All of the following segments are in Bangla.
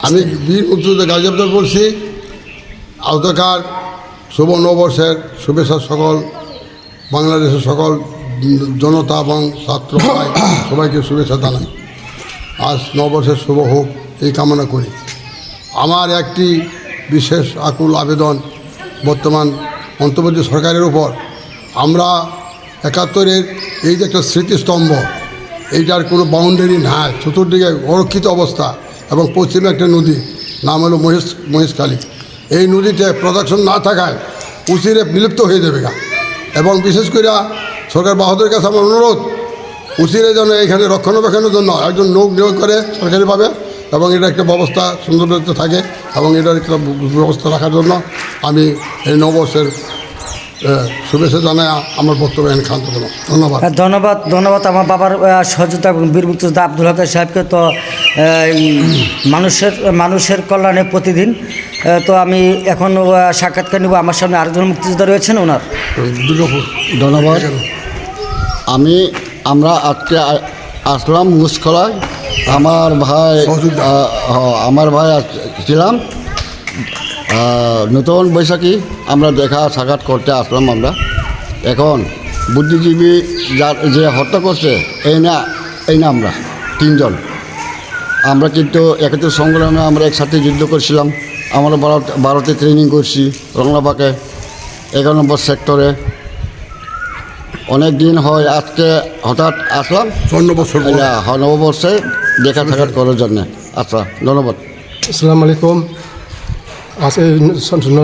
আমি বীর মুক্তিযোদ্ধা গাজী আব্দুল বলছি। আওতাকার শুভ নববর্ষের শুভেচ্ছা সকল বাংলাদেশের সকল জনতা এবং ছাত্র ভাই সবাইকে শুভেচ্ছা জানাই। আজ নববর্ষের শুভ হোক এই কামনা করি। আমার একটি বিশেষ আকুল আবেদন বর্তমান অন্তর্বর্তী সরকারের উপর। আমরা 71-এর এই যে একটা স্মৃতিস্তম্ভ, এইটার কোনো বাউন্ডারি নাই, চতুর্দিকে অরক্ষিত অবস্থা এবং পশ্চিমে একটা নদী, নাম হলো মহেশখালী। এই নদীতে প্রোডাকশন না থাকায় উচিরে বিলুপ্ত হয়ে যাবে গা। এবং বিশেষ করে সরকার বাহাদুরের কাছে আমার অনুরোধ, উচিরে যেন এখানে রক্ষণাবেক্ষণের জন্য একজন লোক নিয়োগ করে সরকারিভাবে, এবং এটা একটা ব্যবস্থা সুন্দরভাবে থাকে, এবং এটার একটা ব্যবস্থা রাখার জন্য আমি এই নববর্ষের শুভেচ্ছা জানাই আমার বক্তব্য এখানে খান্ত বলো। ধন্যবাদ। ধন্যবাদ আমার বাবার সহযোগিতা এবং বীর মুক্তিযোদ্ধা আব্দুল হক সাহেবকে। তো মানুষের কল্যাণে প্রতিদিন। তো আমি এখন সাক্ষাৎকার নেব। আমার সামনে আরেকজন মুক্তিযোদ্ধা রয়েছেন, ওনার। ধন্যবাদ। আমরা আজকে আসলাম মুসকলায়। আমার ভাই ছিলাম নতুন বৈশাখী, আমরা দেখা সাক্ষাৎ করতে আসলাম। আমরা এখন বুদ্ধিজীবী যার যে হত্যা করছে এই না আমরা তিনজন, আমরা কিন্তু 71 সংগ্রামে আমরা একসাথে যুদ্ধ করছিলাম। আমরা ভারতে ট্রেনিং করছি রংলাপাকে 11 নম্বর সেক্টরে। অনেক দিন হয়, আজকে হঠাৎ আসলাম নববর্ষে দেখা সাক্ষাৎ করার জন্যে। আচ্ছা, ধন্যবাদ। আসসালামু আলাইকুম। আজকে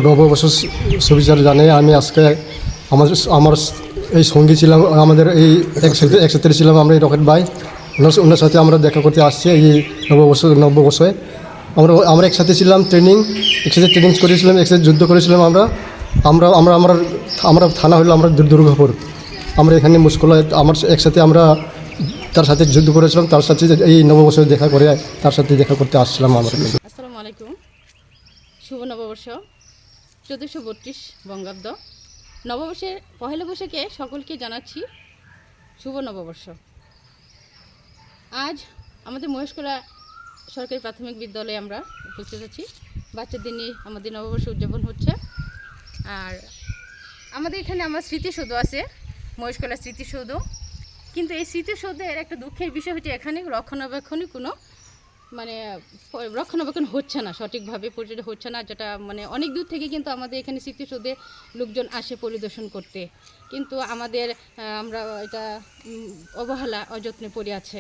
নববর্ষের শুভেচ্ছা জানিয়ে আমি আজকে আমার এই সঙ্গী ছিলাম, আমাদের এই একসাথে ছিলাম আমরা এই রকেট ভাই, ওনার সাথে আমরা দেখা করতে আসছি এই নববর্ষে। আমরা একসাথে ছিলাম, একসাথে ট্রেনিং করেছিলাম, একসাথে যুদ্ধ করেছিলাম। আমরা থানা হলো আমরা দুর্গাপুর। আমরা এখানে মুসকলায় একসাথে আমরা তার সাথে যুদ্ধ করেছিলাম, তার সাথে এই নববর্ষে দেখা করে তার সাথে দেখা করতে আসছিলাম আমরা। আসসালামু আলাইকুম। শুভ নববর্ষ 1432 বঙ্গাব্দ। নববর্ষের পহেলা বৈশাখে সকলকে জানাচ্ছি শুভ নববর্ষ। আজ আমাদের মহেশখোলা সরকারি প্রাথমিক বিদ্যালয়ে আমরা উপস্থিত আছি। বাচ্চাদের নিয়ে আমাদের নববর্ষ উদযাপন হচ্ছে। আর আমাদের এখানে আমার স্মৃতিসৌধ আছে, মহেশখোলা স্মৃতিসৌধ। কিন্তু এই স্মৃতিসৌধের একটা দুঃখের বিষয় হচ্ছে এখানে রক্ষণাবেক্ষণই কোনো রক্ষণাবেক্ষণ হচ্ছে না, সঠিকভাবে পরিচর্যা হচ্ছে না। যেটা অনেক দূর থেকে কিন্তু আমাদের এখানে স্মৃতিসৌধে লোকজন আসে পরিদর্শন করতে, কিন্তু আমরা এটা অবহেলা অযত্নে পড়ে আছে।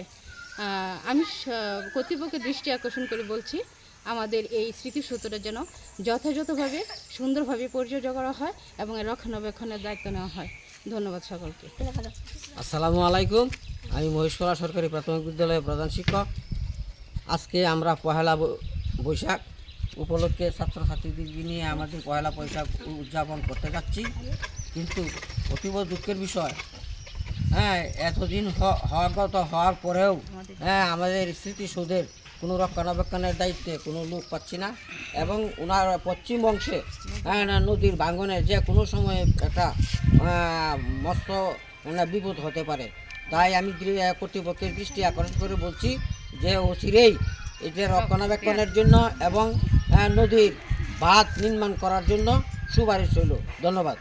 আমি কর্তৃপক্ষের দৃষ্টি আকর্ষণ করে বলছি, আমাদের এই স্মৃতিসৌধটা যেন যথাযথভাবে সুন্দরভাবে পরিচর্যা করা হয় এবং রক্ষণাবেক্ষণের দায়িত্ব নেওয়া হয়। ধন্যবাদ সকলকে। আসসালামু আলাইকুম। আমি মহেশখোলা সরকারি প্রাথমিক বিদ্যালয়ের প্রধান শিক্ষক। আজকে আমরা পহেলা বৈশাখ উপলক্ষে ছাত্রছাত্রীদের নিয়ে আমাদের পহেলা বৈশাখ উদযাপন করতে যাচ্ছি। কিন্তু অতীব দুঃখের বিষয়, এতদিন হওয়ার পরেও আমাদের স্মৃতিসৌধের কোনো রক্ষণাবেক্ষণের দায়িত্বে কোনো লোক পাচ্ছি না। এবং ওনার পশ্চিম অংশে নদীর ভাঙনে যে কোনো সময় একটা মস্ত বিপদ হতে পারে। তাই আমি কর্তৃপক্ষের দৃষ্টি আকর্ষণ করে বলছি যে অচিরেই এটা রক্ষণাবেক্ষণের জন্য এবং নদীর বাঁধ নির্মাণ করার জন্য সুপারিশ হইল। ধন্যবাদ।